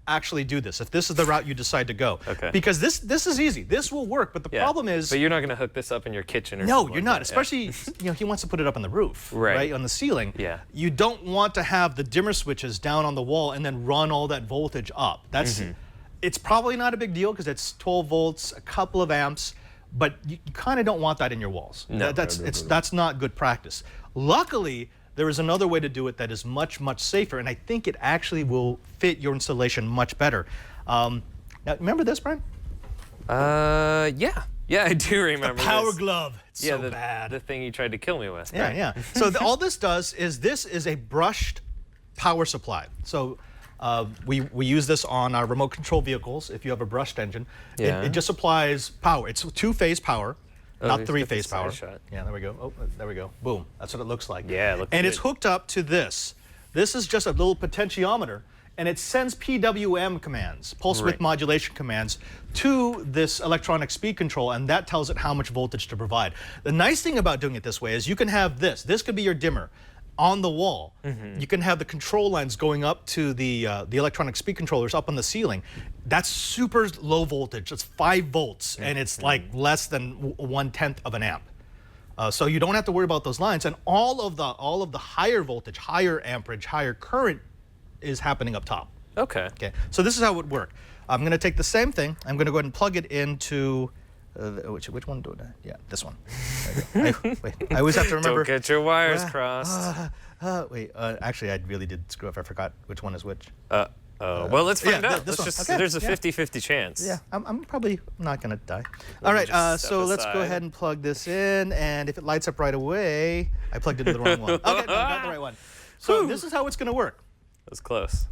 actually do this, if this is the route you decide to go. Okay. Because this is easy. This will work, but the problem is... But you're not going to hook this up in your kitchen or No, something you're like not. that, Especially, he wants to put it up on the roof, right? On the ceiling. Yeah. You don't want to have the dimmer switches down on the wall and then run all that voltage up. That's, it's probably not a big deal because it's 12 volts, a couple of amps, but you kind of don't want that in your walls. No. That's not good practice. Luckily, there is another way to do it that is much, much safer, and I think it actually will fit your installation much better. Now, remember this, Brian? Yeah, I do remember The power this. glove. It's so bad. The thing you tried to kill me with. Yeah, yeah. So all this does is this is a brushed power supply. So we use this on our remote control vehicles. If you have a brushed engine, it just applies power. It's two-phase power. Not three-phase power. Shot. Yeah, there we go. Oh, there we go. Boom. That's what it looks like. Yeah, it looks And good. it's hooked up to this. This is just a little potentiometer, and it sends PWM commands, pulse width modulation commands, to this electronic speed control, and that tells it how much voltage to provide. The nice thing about doing it this way is you can have this. This could be your dimmer. On the wall, you can have the control lines going up to the electronic speed controllers up on the ceiling. That's super low voltage. It's 5 volts, and it's like less than 1/10 of an amp. So you don't have to worry about those lines, and all of the higher voltage, higher amperage, higher current is happening up top. Okay. Okay. So this is how it would work. I'm going to take the same thing. I'm going to go ahead and plug it into. Which one do I? Yeah, this one. There you go. I always have to remember. Don't get your wires crossed. Actually, I really did screw up. I forgot which one is which. Well, let's find out. this Let's one. just, Okay, There's a yeah. 50-50 chance. Yeah, I'm probably not going to die. All right, just step so let's go aside. ahead and plug this in, and if it lights up right away, I plugged into the wrong one. Okay, no, got the right one. So this is how it's going to work. That was close.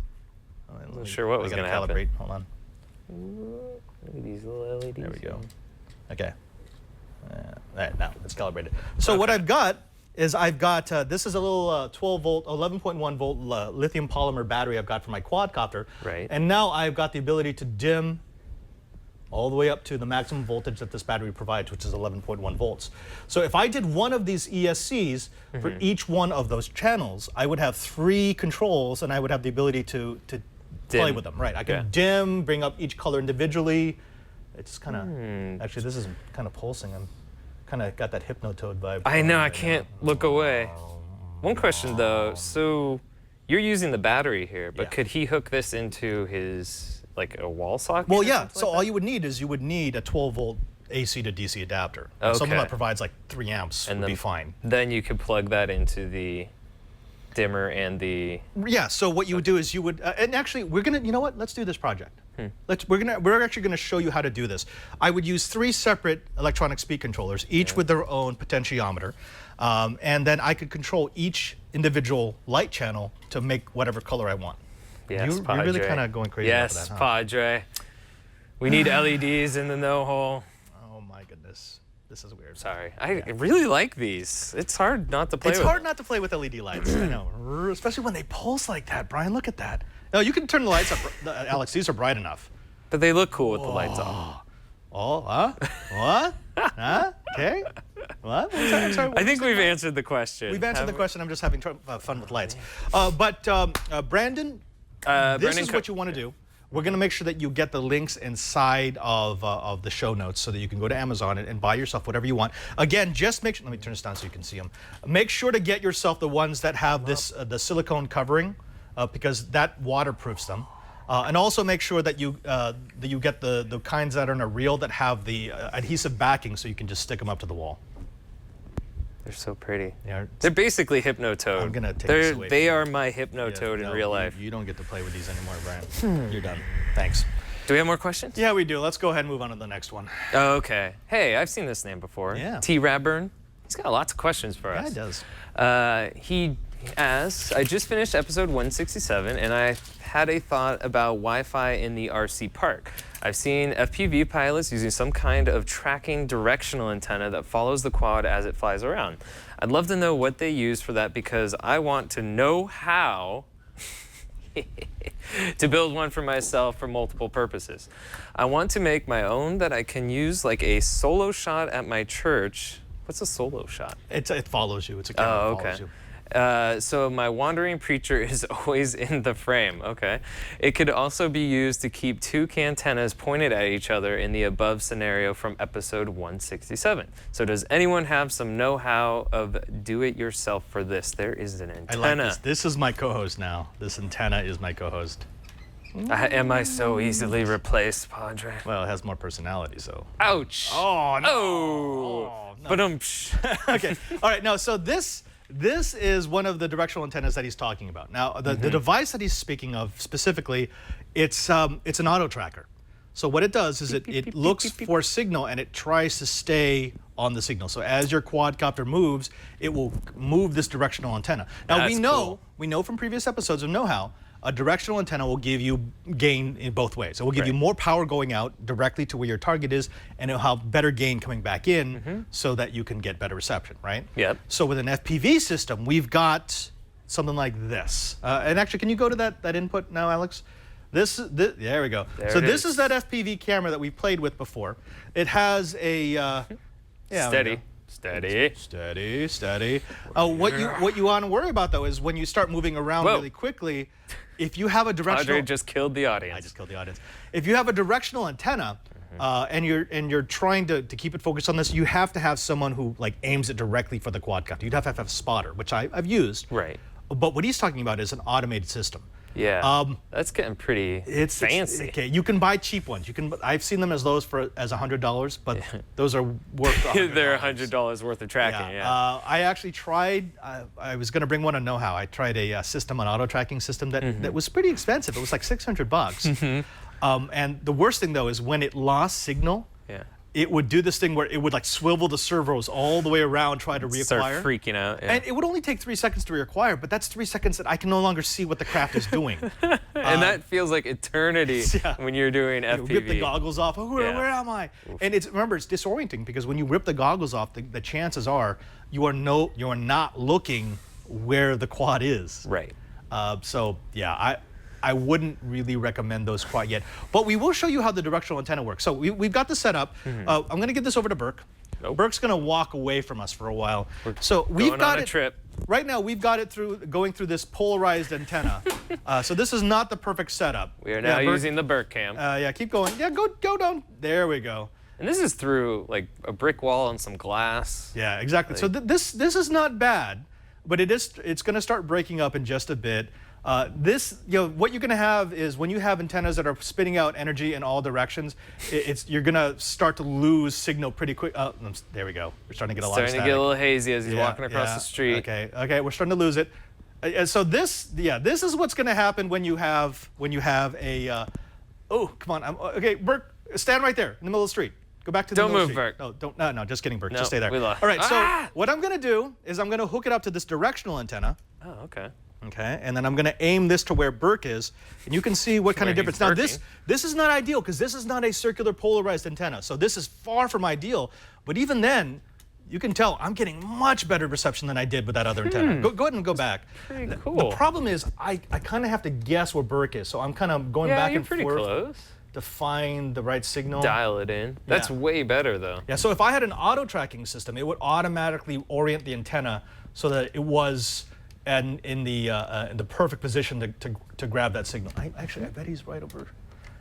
I'm not sure what was gonna happen. Calibrate. Hold on. Look at these little LEDs. There we go. Okay. Now it's calibrated. So what I've got is this is a little 12 volt, 11.1 volt lithium polymer battery I've got for my quadcopter. Right. And now I've got the ability to dim all the way up to the maximum voltage that this battery provides, which is 11.1 volts. So if I did one of these ESCs for each one of those channels, I would have 3 controls, and I would have the ability to play with them. Right. I can dim, bring up each color individually. It's kind of actually this is kind of pulsing. I'm kind of got that Hypnotoad vibe. I know, I can't look away. One question though, so you're using the battery here, but could he hook this into his, like a wall socket? Well, or yeah, something so like all you would need is a 12 volt AC to DC adapter. Something Okay. that provides like 3 amps would be fine. Then you could plug that into the dimmer and the... Yeah, so what you would do is you would, and actually we're gonna, you know what, let's do this project. We're actually gonna show you how to do this. I would use 3 separate electronic speed controllers, each with their own potentiometer. And then I could control each individual light channel to make whatever color I want. Yes, You're Padre. really kind of going crazy over that, Yes, huh? Padre. We need LEDs in the no-hole. Oh my goodness, this is weird. Sorry, I really like these. It's hard not to play with It's hard them. not to play with LED lights. I know, especially when they pulse like that. Brian, look at that. No, you can turn the lights up, Alex. These are bright enough. But they look cool with the lights on. Oh, huh? What? Huh? Okay. What? I'm sorry. I think we've answered the question. We've answered the question. I'm just having fun with lights. Brandon, this Brandon is what you want to do. We're going to make sure that you get the links inside of the show notes so that you can go to Amazon and buy yourself whatever you want. Again, just make sure, let me turn this down so you can see them. Make sure to get yourself the ones that have this the silicone covering because that waterproofs them. And also make sure that you get the kinds that are in a reel that have the adhesive backing so you can just stick them up to the wall. They're so pretty. Yeah. They're basically Hypnotoad. I'm gonna take this away They from you. are my Hypnotoad in real life. You don't get to play with these anymore, Brian. You're done. Thanks. Do we have more questions? Yeah, we do. Let's go ahead and move on to the next one. Oh, okay. Hey, I've seen this name before. Yeah. T. Radburn. He's got lots of questions for us. Yeah, it does. He asks, I just finished episode 167 and I had a thought about Wi-Fi in the RC park. I've seen FPV pilots using some kind of tracking directional antenna that follows the quad as it flies around. I'd love to know what they use for that because I want to know how to build one for myself for multiple purposes. I want to make my own that I can use like a solo shot at my church. What's a solo shot? It follows you. It's a camera that follows you. So my wandering preacher is always in the frame. Okay. It could also be used to keep two antennas pointed at each other in the above scenario from episode 167. So does anyone have some know-how of do-it-yourself for this? There is an antenna. I like this. This is my co-host now. This antenna is my co-host. Am I so easily replaced, Padre? Well, it has more personality, so. Ouch. Oh, no. Oh. No. But Okay. All right. Now, so this is one of the directional antennas that he's talking about. Now, the device that he's speaking of specifically, it's an auto tracker. So what it does is it looks for signal and it tries to stay on the signal. So as your quadcopter moves, it will move this directional antenna. Now That's we know from previous episodes of Know-How, a directional antenna will give you gain in both ways. It will give you more power going out directly to where your target is, and it'll have better gain coming back in so that you can get better reception, right? Yep. So with an FPV system, we've got something like this. And actually, can you go to that input now, Alex? There we go. There so it this is. is that FPV camera that we've played with before. It has a Steady. Steady. What you want to worry about though is when you start moving around really quickly, if you have a directional. Padre just killed the audience. I just killed the audience. If you have a directional antenna and you're trying to keep it focused on this, you have to have someone who like aims it directly for the quadcopter. You'd have to have a spotter, which I've used. Right. But what he's talking about is an automated system. Yeah. That's getting pretty fancy. Okay, you can buy cheap ones. I've seen them as $100, but those are worth $100. They're $100 worth of tracking. Yeah. I actually tried. I was going to bring one on Know-How. I tried a system, an auto tracking system that was pretty expensive. It was like $600. And the worst thing though is when it lost signal. Yeah. It would do this thing where it would like swivel the servos all the way around, try to reacquire. Start freaking out. Yeah. And it would only take 3 seconds to reacquire, but that's 3 seconds that I can no longer see what the craft is doing. And that feels like eternity when you're doing FPV. You rip the goggles off. Oh, where am I? And remember, it's disorienting because when you rip the goggles off, the chances are you are not looking where the quad is. Right. So yeah, I wouldn't really recommend those quite yet. But we will show you how the directional antenna works. So we've got this set up. I'm going to give this over to Burke. Nope. Burke's going to walk away from us for a while. So we've got a trip. Right now, we've got it going through this polarized antenna. So this is not the perfect setup. We are now using the Burke cam. Yeah, keep going. Yeah, go down. There we go. And this is through like a brick wall and some glass. Yeah, exactly. Like, so this is not bad, but it's going to start breaking up in just a bit. What you're going to have is when you have antennas that are spitting out energy in all directions, you're going to start to lose signal pretty quick. There we go. We're starting to get a lot of static. Starting to get a little hazy as he's walking across the street. Okay, we're starting to lose it. So this is what's going to happen when you have a. Oh, come on. Okay, Burke, stand right there in the middle of the street. Go back to the middle of the street. Burke. No, just kidding, Burke. No, just stay there. we lost. All right, so what I'm going to do is I'm going to hook it up to this directional antenna. Oh, okay. Okay, and then I'm going to aim this to where Burke is, and you can see what kind of difference. Now this is not ideal because this is not a circular polarized antenna, so this is far from ideal. But even then, you can tell I'm getting much better reception than I did with that other antenna. Go ahead and go back. Pretty cool. The problem is I kind of have to guess where Burke is, so I'm kind of going back and forth close. To find the right signal. Dial it in. That's way better though. Yeah. So if I had an auto tracking system, it would automatically orient the antenna so that it was. And in the perfect position to grab that signal. I bet he's right over.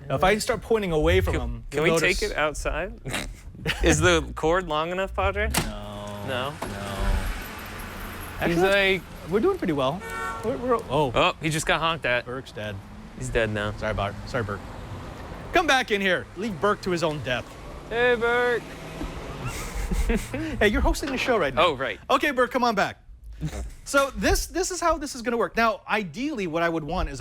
Now, if I start pointing away from him, can we take it outside? Is the cord long enough, Padre? No. He's like, we're doing pretty well. Oh, he just got honked at. Burke's dead. He's dead now. Sorry, Burke. Come back in here. Leave Burke to his own death. Hey, Burke. Hey, you're hosting the show right now. Oh, right. Okay, Burke, come on back. So this is how this is going to work. Now, ideally, what I would want is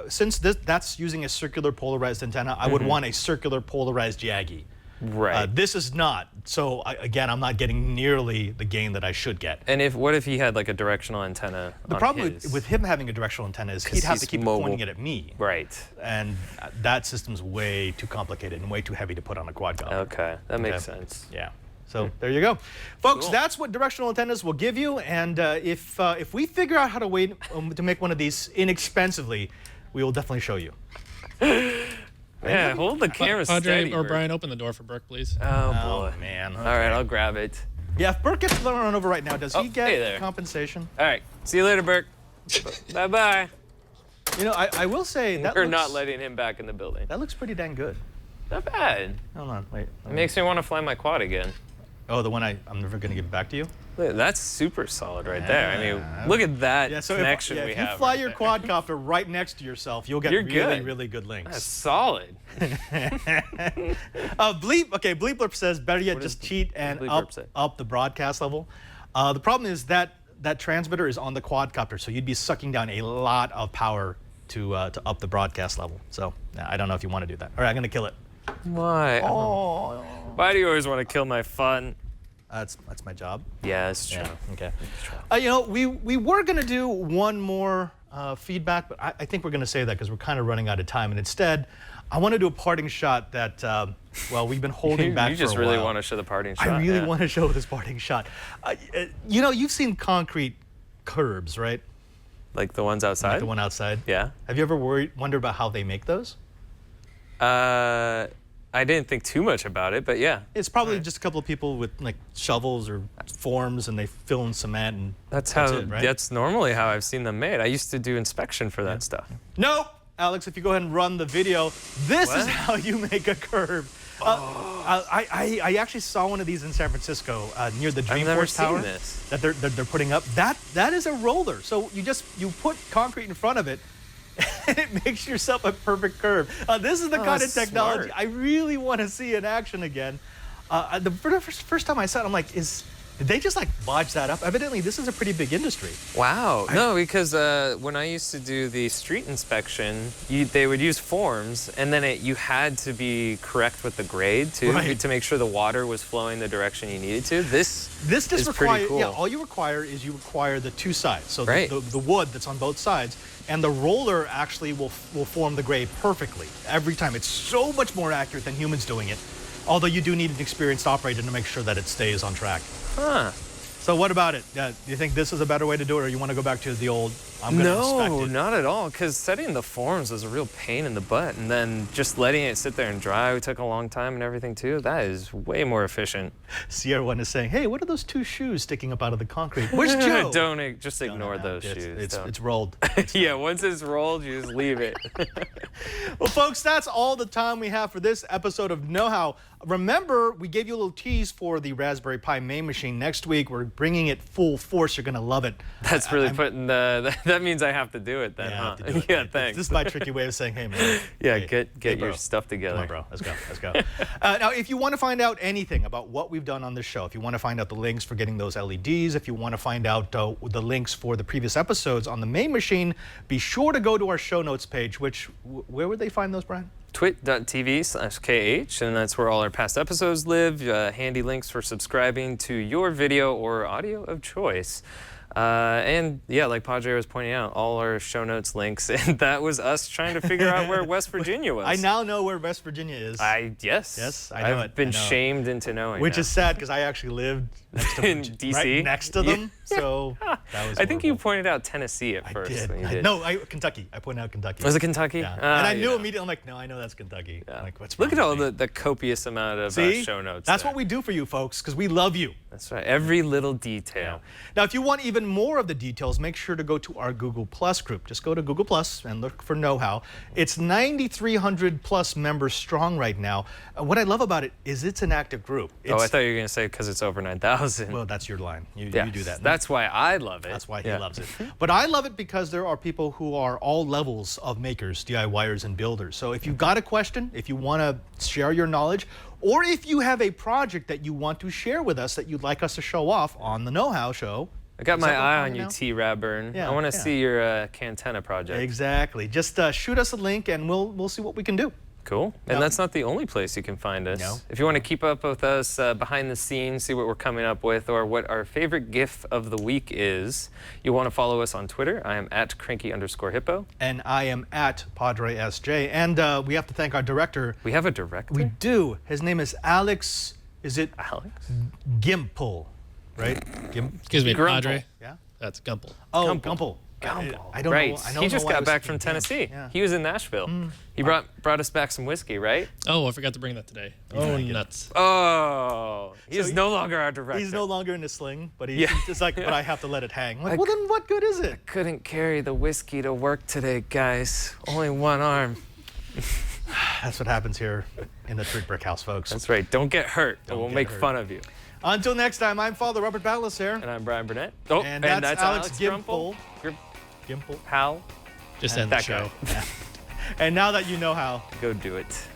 since that's using a circular polarized antenna, I would want a circular polarized Yagi. Right. This is not. So again, I'm not getting nearly the gain that I should get. And what if he had like a directional antenna? The problem with him having a directional antenna is he'd have to keep pointing it at me. Right. And that system's way too complicated and way too heavy to put on a quadcopter. Okay, that makes sense. Yeah. So there you go, folks. Cool. That's what directional antennas will give you. And if we figure out how to make one of these inexpensively, we will definitely show you. Yeah, hold the camera Padre steady. or Bert. Brian, open the door for Burke, please. Oh, boy. Man. All right, I'll grab it. Yeah, if Burke gets run over right now, does he Oh, hey get there. compensation? All right, see you later, Burke. Bye-bye. You know, I will say that We're looks, not letting him back in the building. that looks pretty dang good. Not bad. Hold on, wait. It makes me want to fly my quad again. Oh, the one I'm never going to give it back to you? Look, that's super solid right there. I mean, look at that Yeah, so connection if we you have. fly right your there. quadcopter right next to yourself, you'll get You're really, good. really good links. That's solid. Bleepler says better yet, What just does cheat and Bleep say? up the broadcast level. The problem is that transmitter is on the quadcopter, so you'd be sucking down a lot of power to up the broadcast level. So I don't know if you want to do that. All right, I'm gonna kill it. Why? Oh, Why do you always want to kill my fun? that's my job. Yeah, it's true. Yeah. Okay. You know, we were gonna do one more feedback, but I think we're gonna save that because we're kind of running out of time. And instead, I want to do a parting shot that well, we've been holding back. You just for a really while. want to show the parting shot. I really yeah. want to show this parting shot. You know, you've seen concrete curbs, right? Like the ones outside? Like the one outside. Yeah. Have you ever wondered about how they make those? I didn't think too much about it, but yeah. It's probably just a couple of people with like shovels or forms, and they fill in cement, and That's how. it, right? That's normally how I've seen them made. I used to do inspection for that stuff. Nope. Alex, if you go ahead and run the video, this is What? how you make a curb. I actually saw one of these in San Francisco near the I've never Dreamforce Tower seen this. that they're putting up. That is a roller. So you put concrete in front of it, and it makes yourself a perfect curve. This is the kind of that's technology smart. I really want to see in action again. The first time I saw it, I'm like, did they just like bodge that up? Evidently, this is a pretty big industry. Wow. No, because when I used to do the street inspection, they would use forms, and then you had to be correct with the grade too, Right. to make sure the water was flowing the direction you needed to. This This just is pretty requires, cool. yeah, all you require is you require the two sides. So Right. the wood that's on both sides, and the roller actually will form the grade perfectly every time. It's so much more accurate than humans doing it. Although you do need an experienced operator to make sure that it stays on track. Huh. So what about it? Do you think this is a better way to do it, or you want to go back to the old, I'm going to inspect No, it? not at all. Because setting the forms was a real pain in the butt, and then just letting it sit there and dry took a long time and everything too. That is way more efficient. Sierra One is saying, hey, what are those two shoes sticking up out of the concrete? Where's Joe? Don't just ignore No, those it's- shoes. Don't. It's rolled. Yeah, once it's rolled, you just leave it. Well, folks, that's all the time we have for this episode of Know How. Remember, we gave you a little tease for the Raspberry Pi MAME machine. Next week, we're bringing it full force. You're going to love it. That's really putting the. That means I have to do it then, Yeah, I huh? have to do it, Yeah, right? thanks. This is my tricky way of saying, hey, man. Yeah, hey, get hey, your bro. stuff together. Come on, bro. Let's go. Now, if you want to find out anything about what we've done on this show, if you want to find out the links for getting those LEDs, if you want to find out the links for the previous episodes on the MAME machine, be sure to go to our show notes page, where would they find those, Brian? twit.tv/KH, and that's where all our past episodes live. Handy links for subscribing to your video or audio of choice. And yeah, like Padre was pointing out, all our show notes links, and that was us trying to figure out where West Virginia was. I now know where West Virginia is. Yes, I know I've it. been I know it. shamed into knowing. Which now. is sad because I actually lived next to In DC? right next to them. So that was I think you horrible. pointed out Tennessee at I first. did. when you did. No, Kentucky. I pointed out Kentucky. Was it Kentucky? Yeah. Ah, And I you knew know. immediately. I'm like, no, I know that's Kentucky. Yeah. I'm like, what's Look wrong at all with me? the copious amount of See? show notes. That's there. what we do for you folks, because we love you. That's right. Every little detail. Now, if you want even more of the details, make sure to go to our Google Plus group. Just go to Google Plus and look for Know How. It's 9,300 plus members strong right now. What I love about it is it's an active group. Oh, I It's- thought you were going to say because it's over 9,000. Well, that's your line. You Yes, do that. That's why I love it. That's why he Yeah. loves it. But I love it because there are people who are all levels of makers, DIYers, and builders. So if you've got a question, if you want to share your knowledge, or if you have a project that you want to share with us that you'd like us to show off on the Know How Show. I got Is my that what we're eye calling on it you, now? T. Radburn. Yeah, I want to yeah. see your Cantenna project. Exactly. Just shoot us a link and we'll see what we can do. Cool. Now- And that's not the only place you can find us. No. If you want to keep up with us behind the scenes, see what we're coming up with, or what our favorite GIF of the week is, you want to follow us on Twitter. I am at cranky_hippo. And I am at Padre SJ. And we have to thank our director. We have a director? We do. His name is Alex. Is it Alex? Gimple? Right? Excuse me, Grumple. Padre. Yeah. That's Gumple. Oh, Gumple. Gumple. Gumball. I don't right. know. I don't He just know why I got was back from thinking him. Tennessee. Yeah. He was in Nashville. He brought us back some whiskey, right? Oh, I forgot to bring that today. Oh, nuts. Oh, he's So no longer our director. He's no longer in a sling, but he's Yeah. just like, but I have to let it hang. I'm like, I well, then what good is it? Couldn't carry the whiskey to work today, guys. Only one arm. That's what happens here in the Trick Brick House, folks. That's right. Don't get hurt, or Don't we'll get make hurt. fun of you. Until next time, I'm Father Robert Ballecer. And I'm Bryan Burnett. Oh, And that's Alex Gimple. Gimple. Gimple. Hal, Just end the that show. guy. And now that you know how, Go do it.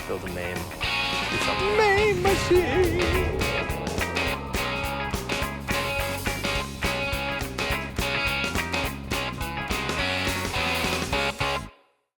Build a MAME. Do something. MAME machine.